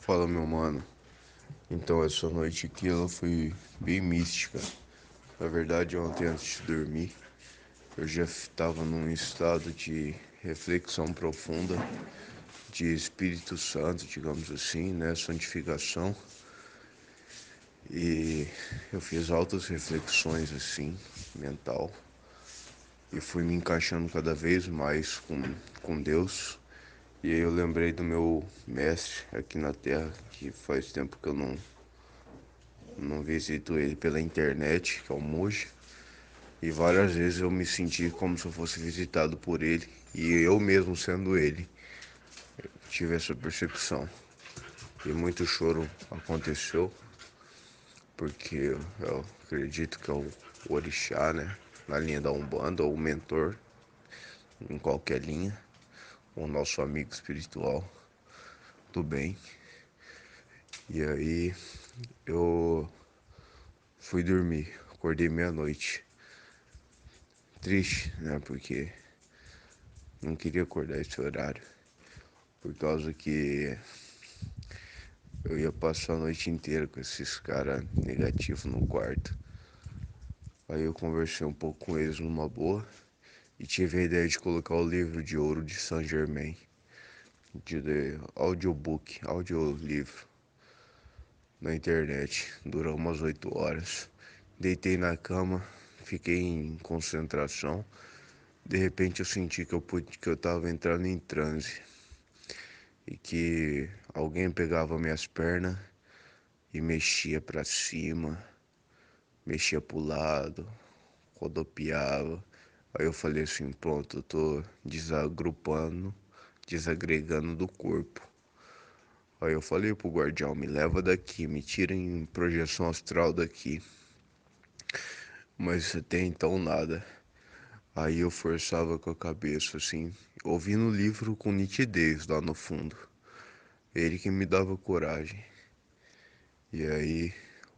Fala, meu mano. Então, essa noite aqui ela foi bem mística. Na verdade, ontem antes de dormir, eu já estava num estado de reflexão profunda, de Espírito Santo, digamos assim, né? Santificação. E eu fiz altas reflexões assim, mental. E fui me encaixando cada vez mais com Deus. E aí eu lembrei do meu mestre aqui na Terra, que faz tempo que eu não visito ele pela internet, que é o Moji. E várias vezes eu me senti como se eu fosse visitado por ele. E eu mesmo sendo ele, tive essa percepção. E muito choro aconteceu, porque eu acredito que é o orixá, né? Na linha da Umbanda, ou o mentor, em qualquer linha. O nosso amigo espiritual do bem. E aí eu fui dormir, acordei meia-noite. Triste, né? Porque não queria acordar esse horário. Por causa que eu ia passar a noite inteira com esses caras negativos no quarto. Aí eu conversei um pouco com eles numa boa e tive a ideia de colocar o livro de ouro de Saint Germain, de audiobook, audiolivro, na internet. Durou umas 8 horas. Deitei na cama, fiquei em concentração. De repente eu senti que eu tava entrando em transe e que alguém pegava minhas pernas e mexia pra cima, mexia pro lado, rodopiava. Aí eu falei assim, pronto, eu tô desagrupando, desagregando do corpo. Aí eu falei pro guardião, me leva daqui, me tira em projeção astral daqui. Mas até então nada. Aí eu forçava com a cabeça assim, ouvindo o livro com nitidez lá no fundo. Ele que me dava coragem. E aí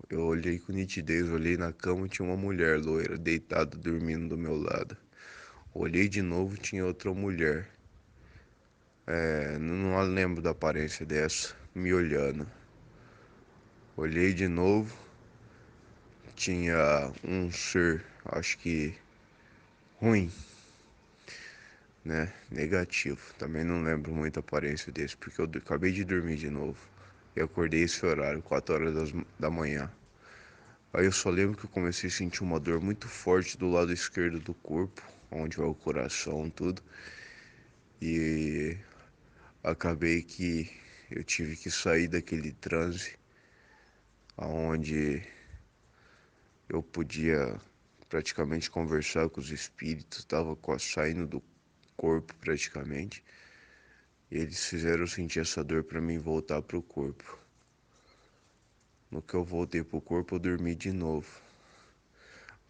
eu olhei com nitidez, olhei na cama, tinha uma mulher loira deitada dormindo do meu lado. Olhei de novo, tinha outra mulher. Não lembro da aparência dessa, me olhando. Olhei de novo, tinha um ser, acho que ruim, né? Negativo. Também não lembro muito a aparência desse, porque eu acabei de dormir de novo. E acordei esse horário, 4 horas da manhã. Aí eu só lembro que eu comecei a sentir uma dor muito forte do lado esquerdo do corpo, onde vai o coração, tudo. E acabei que eu tive que sair daquele transe, onde eu podia praticamente conversar com os espíritos, estava saindo do corpo praticamente. E eles fizeram sentir essa dor para mim voltar pro corpo. No que eu voltei pro corpo, eu dormi de novo.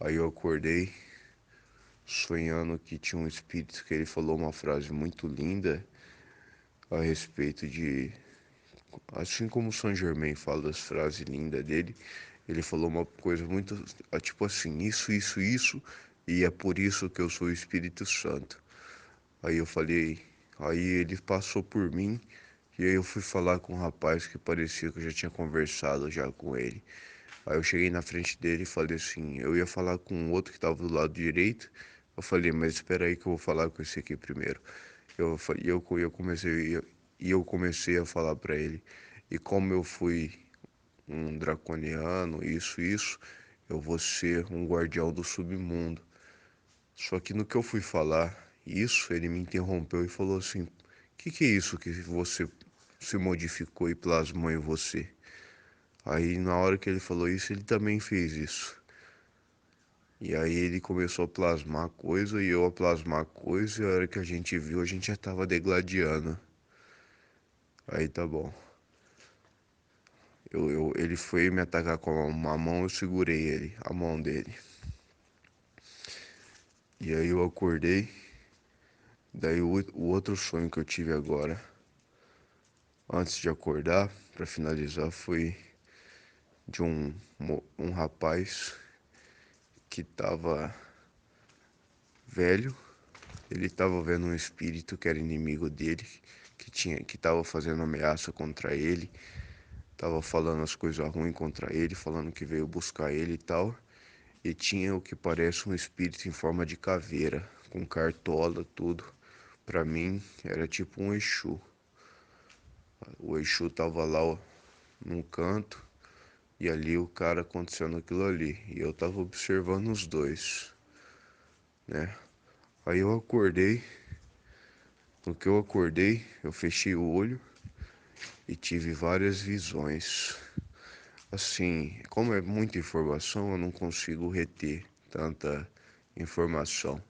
Aí eu acordei sonhando que tinha um espírito que ele falou uma frase muito linda a respeito de, assim como Saint Germain fala das frases lindas dele, ele falou uma coisa muito, tipo assim, isso, e é por isso que eu sou o Espírito Santo. Aí eu falei, aí ele passou por mim, e aí eu fui falar com um rapaz que parecia que eu já tinha conversado já com ele. Aí eu cheguei na frente dele e falei assim, eu ia falar com o outro que estava do lado direito. Eu falei, mas espera aí que eu vou falar com esse aqui primeiro. Eu comecei a falar para ele. E como eu fui um draconiano, isso, eu vou ser um guardião do submundo. Só que no que eu fui falar isso, ele me interrompeu e falou assim: que é isso que você se modificou e plasmou em você? Aí na hora que ele falou isso, ele também fez isso. E aí ele começou a plasmar coisa e eu a plasmar coisa, e a hora que a gente viu, a gente já tava degladiando. Aí tá bom. Ele foi me atacar com uma mão, eu segurei ele, a mão dele. E aí eu acordei. Daí o outro sonho que eu tive agora, antes de acordar, pra finalizar, foi de um rapaz que tava velho. Ele tava vendo um espírito que era inimigo dele, que tava fazendo ameaça contra ele. tava falando as coisas ruins contra ele, falando que veio buscar ele e tal. E tinha o que parece um espírito em forma de caveira, com cartola, tudo. Pra mim, era tipo um Exu. O Exu tava lá, ó, num canto, e ali o cara acontecendo aquilo ali. E eu tava observando os dois, né? Aí eu acordei. No que eu acordei, eu fechei o olho e tive várias visões. Assim, como é muita informação, eu não consigo reter tanta informação.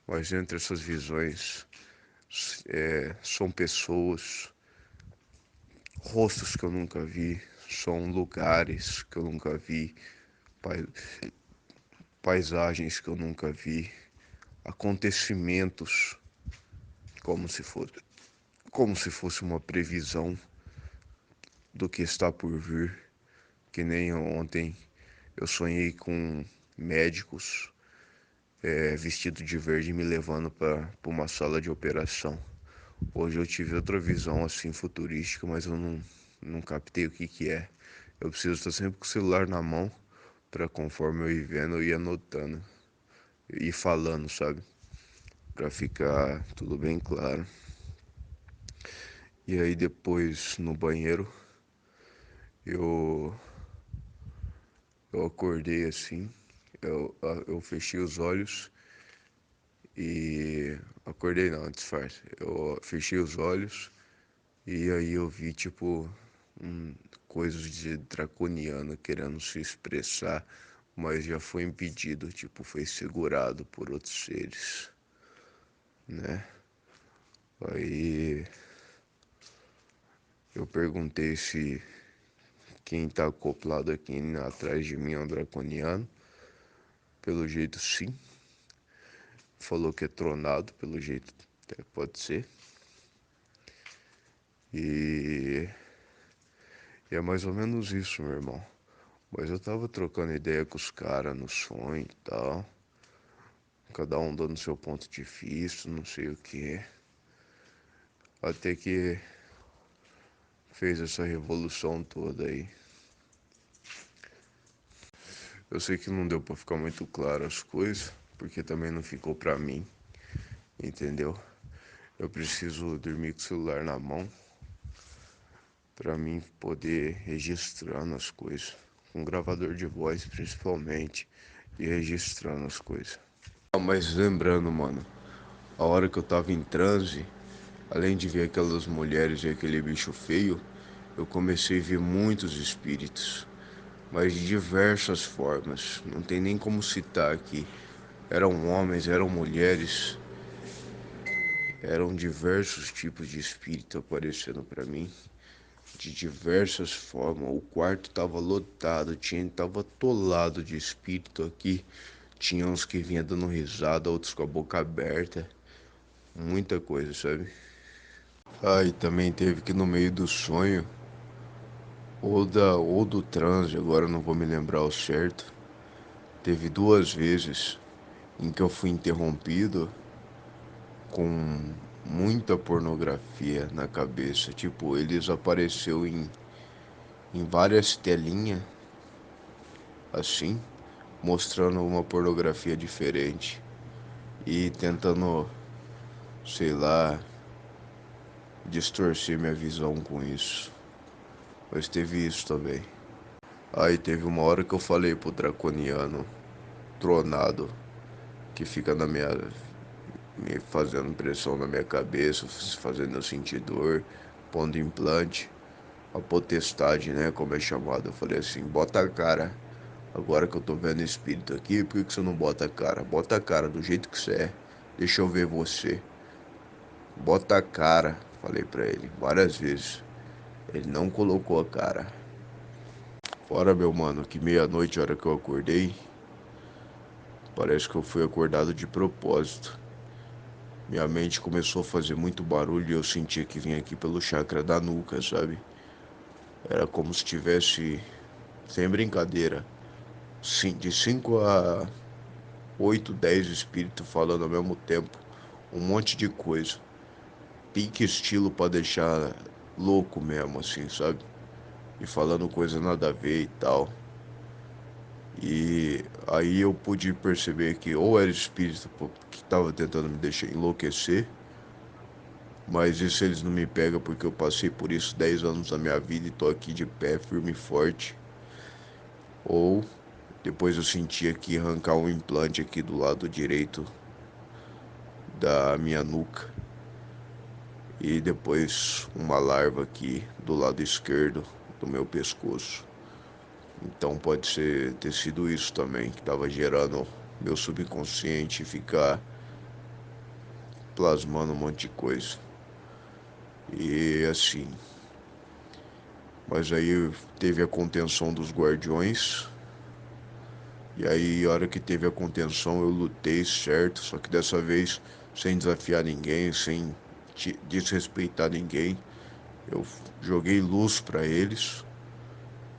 Mas entre essas visões, são pessoas, rostos que eu nunca vi, são lugares que eu nunca vi, pai- paisagens que eu nunca vi, acontecimentos como se fosse, como se fosse uma previsão do que está por vir. Que nem ontem eu sonhei com médicos vestido de verde me levando para uma sala de operação. Hoje eu tive outra visão assim futurística, mas eu não captei o que que é. Eu preciso estar sempre com o celular na mão para conforme eu ir vendo, eu ir anotando e falando, sabe? Para ficar tudo bem claro. E aí depois no banheiro eu eu acordei assim, eu fechei os olhos e acordei não, disfarce. Eu fechei os olhos e aí eu vi tipo coisas de draconiano querendo se expressar, mas já foi impedido, tipo, foi segurado por outros seres, né? Aí eu perguntei se quem tá acoplado aqui atrás de mim é um draconiano. Pelo jeito sim. Falou que é tronado, pelo jeito até pode ser. E é mais ou menos isso, meu irmão. Mas eu tava trocando ideia com os caras no sonho e tal. Cada um dando seu ponto de vista, não sei o que. Até que fez essa revolução toda aí. Eu sei que não deu pra ficar muito claro as coisas, porque também não ficou pra mim, entendeu? Eu preciso dormir com o celular na mão pra mim poder registrando as coisas, com gravador de voz principalmente, e registrando as coisas. Mas lembrando, mano, a hora que eu tava em transe, além de ver aquelas mulheres e aquele bicho feio, eu comecei a ver muitos espíritos, mas de diversas formas. Não tem nem como citar aqui. Eram homens, eram mulheres, eram diversos tipos de espírito aparecendo pra mim, de diversas formas. O quarto tava lotado, tava atolado de espírito aqui. Tinha uns que vinham dando risada, outros com a boca aberta. Muita coisa, sabe? Ah, e também teve que no meio do sonho, ou do transe, agora eu não vou me lembrar o certo. Teve duas vezes em que eu fui interrompido com muita pornografia na cabeça. Tipo, eles apareceu em várias telinhas, assim, mostrando uma pornografia diferente e tentando, sei lá, distorcer minha visão com isso. Mas teve isso também. Aí teve uma hora que eu falei pro draconiano tronado que fica na minha me fazendo pressão na minha cabeça, fazendo eu sentir dor, pondo implante, a potestade, né, como é chamado. Eu falei assim, bota a cara. Agora que eu tô vendo espírito aqui, por que você não bota a cara? Bota a cara do jeito que você é. Deixa eu ver você. Bota a cara, falei pra ele várias vezes. Ele não colocou a cara. Fora, meu mano, que meia-noite, a hora que eu acordei, parece que eu fui acordado de propósito. Minha mente começou a fazer muito barulho e eu sentia que vinha aqui pelo chakra da nuca, sabe? Era como se tivesse, sem brincadeira, de 5 a 8, 10 espíritos falando ao mesmo tempo. Um monte de coisa. Pique estilo pra deixar louco mesmo, assim, sabe? e falando coisa nada a ver e tal. E aí eu pude perceber que ou era espírito que estava tentando me deixar enlouquecer, mas isso eles não me pegam porque eu passei por isso 10 anos da minha vida e tô aqui de pé, firme e forte. Ou depois eu senti aqui arrancar um implante aqui do lado direito da minha nuca e depois uma larva aqui do lado esquerdo do meu pescoço. Então pode ter sido isso também que estava gerando meu subconsciente ficar plasmando um monte de coisa. E assim, mas aí teve a contenção dos guardiões. E aí, a hora que teve a contenção, eu lutei certo, só que dessa vez sem desafiar ninguém, sem desrespeitar ninguém. Eu joguei luz para eles.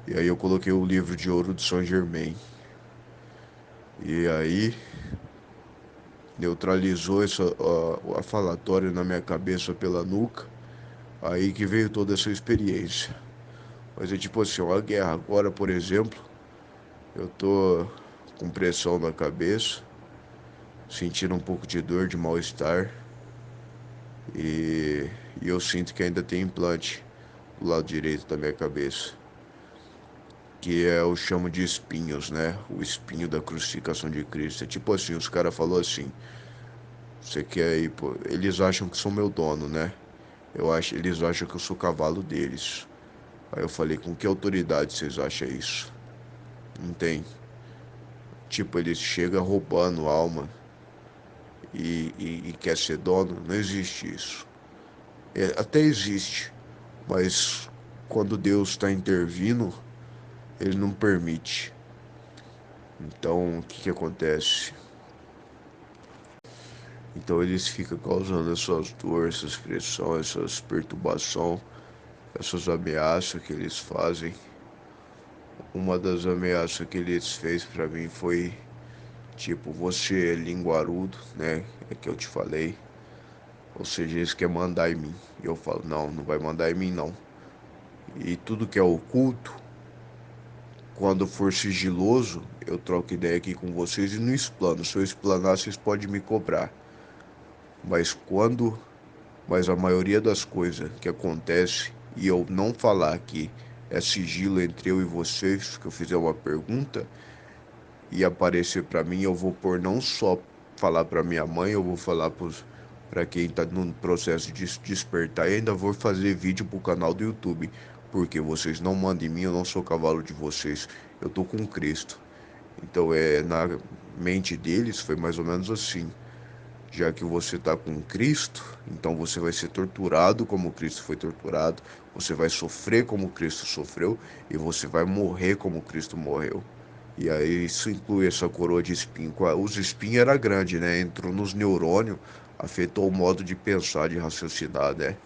E aí eu coloquei o livro de ouro de Saint Germain. E aí neutralizou a falatória na minha cabeça pela nuca. Aí que veio toda essa experiência. Mas é tipo assim, uma guerra. Agora, por exemplo, eu tô com pressão na cabeça, sentindo um pouco de dor, de mal-estar. E, e eu sinto que ainda tem implante do lado direito da minha cabeça. Que é eu chamo de espinhos, né? O espinho da crucificação de Cristo. É tipo assim, os caras falaram assim, você quer ir, pô. Eles acham que sou meu dono, né? Eles acham que eu sou cavalo deles. Aí eu falei, com que autoridade vocês acham isso? Não tem. Tipo, eles chegam roubando alma e quer ser dono. Não existe isso. É, até existe, mas quando Deus está intervindo, ele não permite. Então, o que que acontece? Então eles ficam causando essas dores, essas pressões, essas perturbações, essas ameaças que eles fazem. Uma das ameaças que eles fez para mim foi tipo, você é linguarudo, né? É que eu te falei. Ou seja, eles querem mandar em mim. E eu falo, não, não vai mandar em mim não. E tudo que é oculto, quando for sigiloso, eu troco ideia aqui com vocês e não explano. Se eu explanar, vocês podem me cobrar. Mas quando, mas a maioria das coisas que acontece e eu não falar que é sigilo entre eu e vocês, que eu fizer uma pergunta e aparecer para mim, eu vou por não só falar para minha mãe, eu vou falar para quem tá no processo de despertar e ainda vou fazer vídeo pro canal do YouTube, porque vocês não mandam em mim, eu não sou cavalo de vocês, eu tô com Cristo. Então na mente deles foi mais ou menos assim. Já que você está com Cristo, então você vai ser torturado como Cristo foi torturado, você vai sofrer como Cristo sofreu e você vai morrer como Cristo morreu. E aí isso inclui essa coroa de espinho. Os espinhos era grande, né? Entrou nos neurônios, afetou o modo de pensar, de raciocinar, né?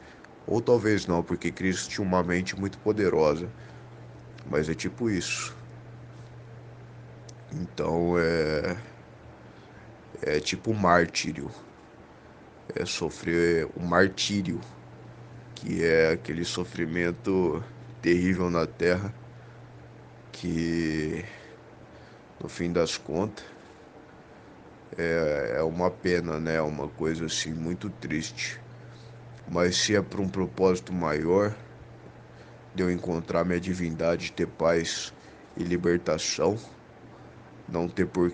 Ou talvez não, porque Cristo tinha uma mente muito poderosa. Mas é tipo isso. Então é tipo martírio. É sofrer o martírio, que é aquele sofrimento terrível na Terra, que no fim das contas é uma pena, né? É uma coisa assim muito triste. Mas se é para um propósito maior, de eu encontrar minha divindade, ter paz e libertação, não tem por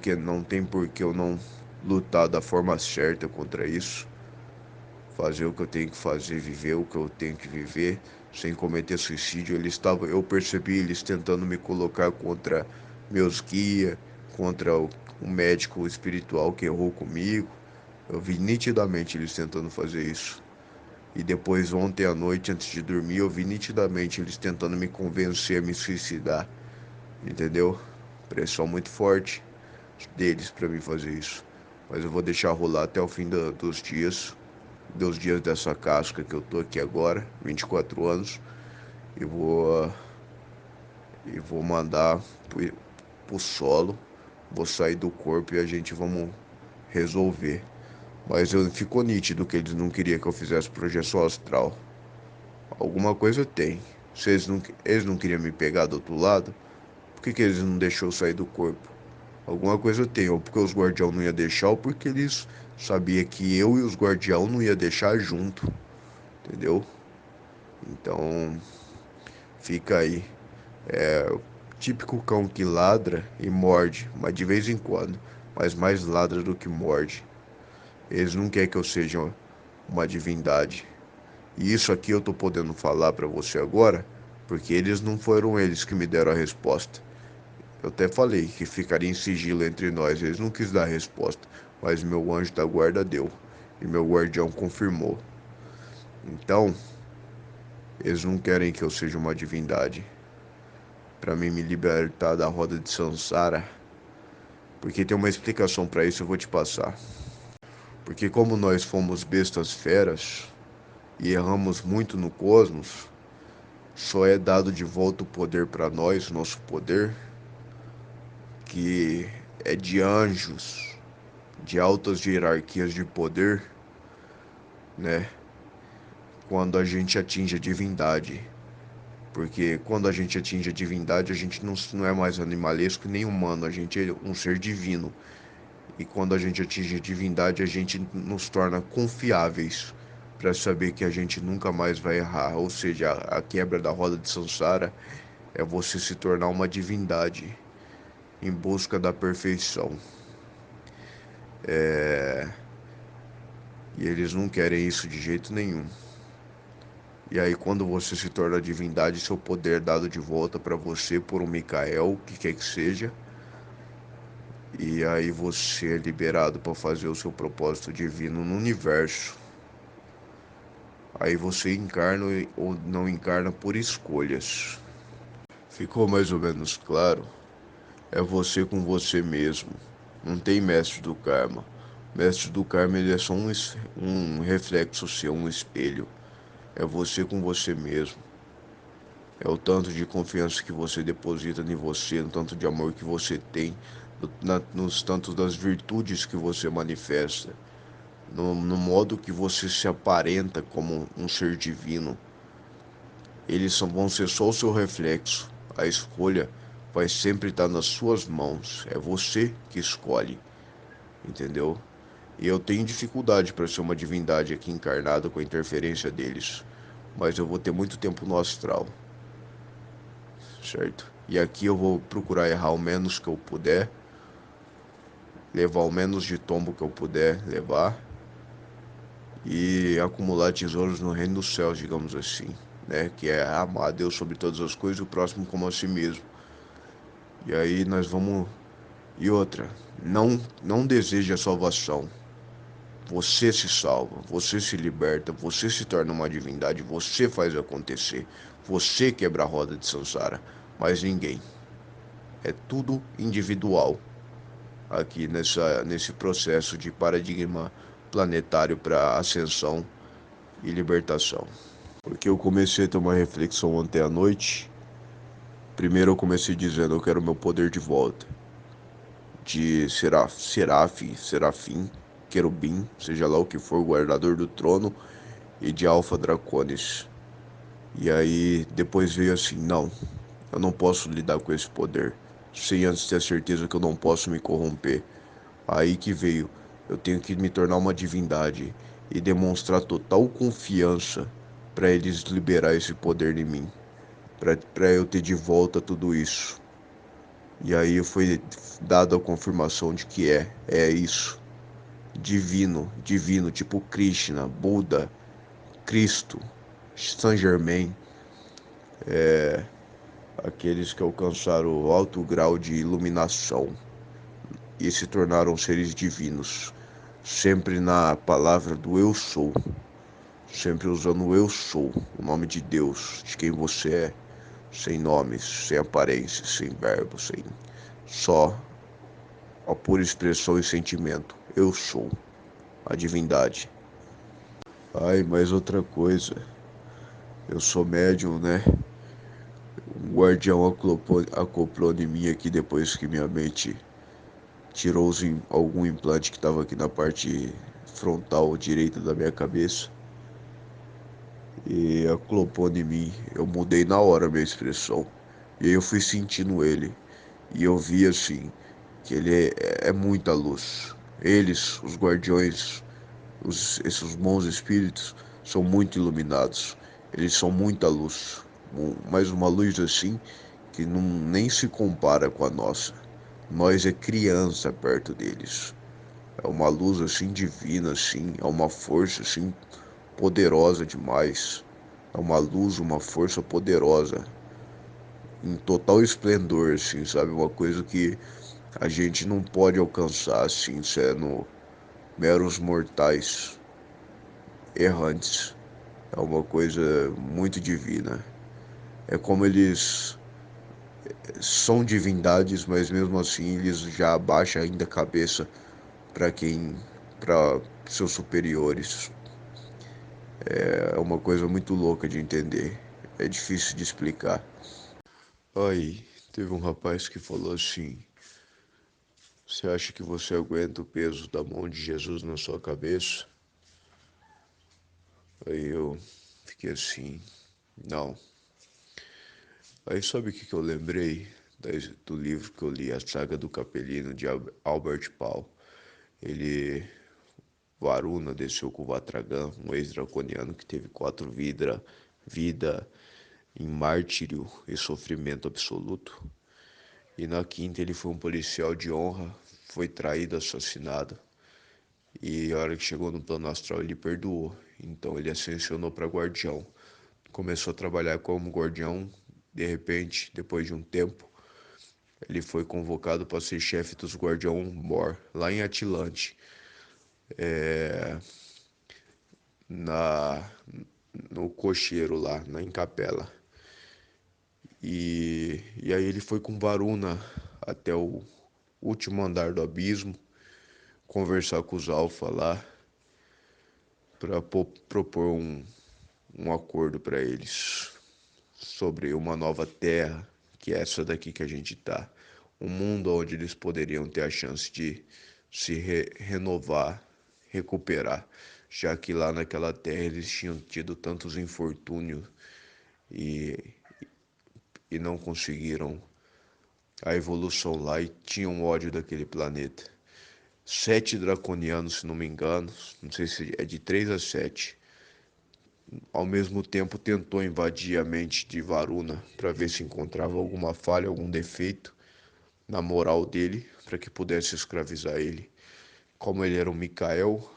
que eu não lutar da forma certa contra isso, fazer o que eu tenho que fazer, viver o que eu tenho que viver, sem cometer suicídio. Eu percebi eles tentando me colocar contra meus guias, contra o médico espiritual que errou comigo. Eu vi nitidamente eles tentando fazer isso. E depois, ontem à noite, antes de dormir, eu vi nitidamente eles tentando me convencer a me suicidar. Entendeu? Pressão muito forte deles para mim fazer isso. Mas eu vou deixar rolar até o fim dos dias dessa casca que eu tô aqui agora, 24 anos, e vou mandar pro solo, vou sair do corpo e a gente vamos resolver. Mas ficou nítido que eles não queriam que eu fizesse projeção astral. Alguma coisa tem. Se eles não queriam me pegar do outro lado, por que eles não deixou eu sair do corpo? Alguma coisa tem, ou porque os guardião não ia deixar, ou porque eles sabia que eu e os guardião não ia deixar junto, entendeu? Então, fica aí. É o típico cão que ladra e morde, mas de vez em quando, mas mais ladra do que morde. Eles não querem que eu seja uma divindade. E isso aqui eu tô podendo falar para você agora, porque eles não foram eles que me deram a resposta. Eu até falei que ficaria em sigilo entre nós, eles não quis dar a resposta, mas meu anjo da guarda deu, e meu guardião confirmou. Então, eles não querem que eu seja uma divindade. Para mim me libertar da roda de Sansara, porque tem uma explicação para isso, eu vou te passar. Porque como nós fomos bestas feras e erramos muito no cosmos, só é dado de volta o poder para nós, nosso poder, que é de anjos, de altas hierarquias de poder, né? Quando a gente atinge a divindade. Porque quando a gente atinge a divindade, a gente não é mais animalesco nem humano, a gente é um ser divino. E quando a gente atinge a divindade, a gente nos torna confiáveis para saber que a gente nunca mais vai errar. Ou seja, a quebra da roda de Sansara é você se tornar uma divindade em busca da perfeição. E eles não querem isso de jeito nenhum. E aí, quando você se torna divindade, seu poder é dado de volta para você por um Micael, o que quer que seja. E aí você é liberado para fazer o seu propósito divino no universo. Aí você encarna ou não encarna por escolhas. Ficou mais ou menos claro? É você com você mesmo. Não tem mestre do karma. Mestre do karma ele é só um reflexo seu, um espelho. É você com você mesmo. É o tanto de confiança que você deposita em você, o tanto de amor que você tem, nos tantos das virtudes que você manifesta, no modo que você se aparenta como um ser divino. Vão ser só o seu reflexo. A escolha vai sempre estar nas suas mãos. É você que escolhe, entendeu? E eu tenho dificuldade para ser uma divindade aqui encarnada com a interferência deles. Mas eu vou ter muito tempo no astral, certo? E aqui eu vou procurar errar o menos que eu puder, levar o menos de tombo que eu puder levar e acumular tesouros no reino dos céus, digamos assim, né? Que é amar a Deus sobre todas as coisas e o próximo como a si mesmo. E aí nós vamos. E outra, não deseje a salvação. Você se salva, você se liberta, você se torna uma divindade, você faz acontecer. Você quebra a roda de Sansara, mas ninguém. É tudo individual aqui nesse processo de paradigma planetário para ascensão e libertação. Porque eu comecei a ter uma reflexão ontem à noite. Primeiro eu comecei dizendo eu quero meu poder de volta. De serafim, querubim, seja lá o que for, guardador do trono, e de Alpha Draconis. E aí depois veio assim, não, eu não posso lidar com esse poder, sem antes ter a certeza que eu não posso me corromper. Aí que veio, eu tenho que me tornar uma divindade e demonstrar total confiança para eles liberar esse poder em mim, para eu ter de volta tudo isso. E aí foi dada a confirmação de que é isso. Divino, divino, tipo Krishna, Buda, Cristo, Saint Germain, aqueles que alcançaram o alto grau de iluminação e se tornaram seres divinos, sempre na palavra do eu sou, sempre usando o eu sou, o nome de Deus, de quem você é, sem nomes, sem aparência, sem verbo, sem só a pura expressão e sentimento. Eu sou a divindade. Ai, mais outra coisa. Eu sou médium, né? Um guardião acoplou em mim aqui depois que minha mente tirou algum implante que estava aqui na parte frontal direita da minha cabeça. e aclopou em mim. Eu mudei na hora a minha expressão. E aí eu fui sentindo ele. E eu vi assim que ele é muita luz. Eles, os guardiões, esses bons espíritos, são muito iluminados. Eles são muita luz. Mas uma luz assim que não, nem se compara com a nossa. Nós é criança perto deles. É uma luz assim divina, assim, é uma força assim poderosa demais. É uma luz, uma força poderosa, em total esplendor, assim, sabe? Uma coisa que a gente não pode alcançar, assim, sendo meros mortais errantes. É uma coisa muito divina. É como eles são divindades, mas mesmo assim eles já abaixam ainda a cabeça para para seus superiores. É uma coisa muito louca de entender. É difícil de explicar. Aí, teve um rapaz que falou assim: você acha que você aguenta o peso da mão de Jesus na sua cabeça? Aí eu fiquei assim, não. Aí sabe o que eu lembrei do livro que eu li, A Saga do Capelino, de Albert Paul. Ele, Varuna, desceu com o Vatragan, um ex-draconiano que teve 4 vida em martírio e sofrimento absoluto. E na quinta ele foi um policial de honra, foi traído, assassinado. E a hora que chegou no plano astral ele perdoou. Então ele ascensionou para guardião. Começou a trabalhar como guardião. De repente, depois de um tempo, ele foi convocado para ser chefe dos Guardião Mor, lá em Atlante, na, no cocheiro lá, em Capela. E aí ele foi com Varuna até o último andar do abismo, conversar com os Alfa lá, para propor um acordo para eles sobre uma nova terra, que é essa daqui que a gente tá. Um mundo onde eles poderiam ter a chance de se renovar, recuperar, já que lá naquela terra eles tinham tido tantos infortúnios e, e não conseguiram a evolução lá e tinham ódio daquele planeta. 7 draconianos, se não me engano, não sei se é de 3 a 7, ao mesmo tempo tentou invadir a mente de Varuna para ver se encontrava alguma falha, algum defeito na moral dele, para que pudesse escravizar ele. Como ele era um Mikael,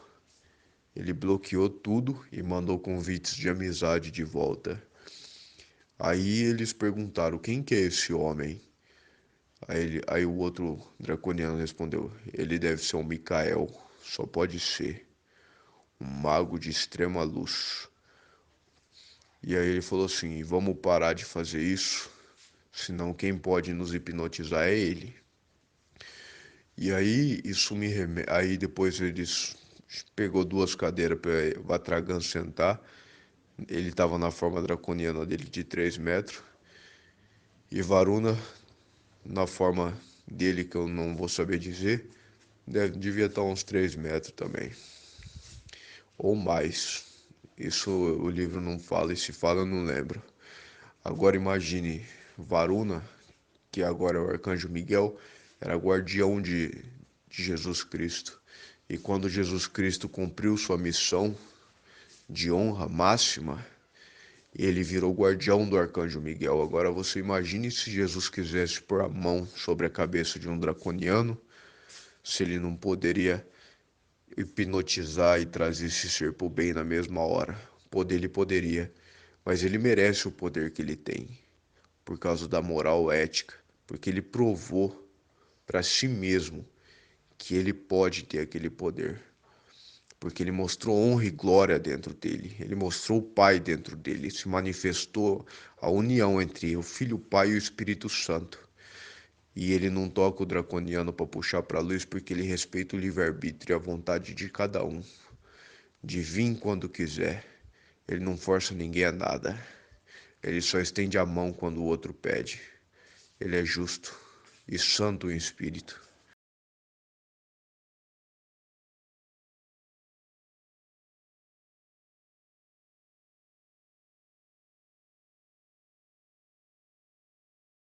ele bloqueou tudo e mandou convites de amizade de volta. Aí eles perguntaram: quem que é esse homem? Aí o outro draconiano respondeu: ele deve ser um Mikael, só pode ser um mago de extrema luz. E aí ele falou assim: vamos parar de fazer isso, senão quem pode nos hipnotizar é ele. E aí isso aí depois eles pegou 2 cadeiras para Vatragan sentar. Ele estava na forma draconiana dele de 3 metros e Varuna na forma dele que eu não vou saber dizer, devia estar uns 3 metros também ou mais. Isso o livro não fala, e se fala eu não lembro. Agora imagine Varuna, que agora é o Arcanjo Miguel, era guardião de Jesus Cristo. E quando Jesus Cristo cumpriu sua missão de honra máxima, ele virou guardião do Arcanjo Miguel. Agora você imagine se Jesus quisesse pôr a mão sobre a cabeça de um draconiano, se ele não poderia hipnotizar e trazer esse ser para o bem na mesma hora. Poder ele poderia, mas ele merece o poder que ele tem, por causa da moral ética, porque ele provou para si mesmo que ele pode ter aquele poder, porque ele mostrou honra e glória dentro dele, ele mostrou o Pai dentro dele, se manifestou a união entre o Filho, o Pai e o Espírito Santo. E ele não toca o draconiano para puxar para a luz, porque ele respeita o livre-arbítrio e a vontade de cada um, de vir quando quiser. Ele não força ninguém a nada. Ele só estende a mão quando o outro pede. Ele é justo e santo em espírito.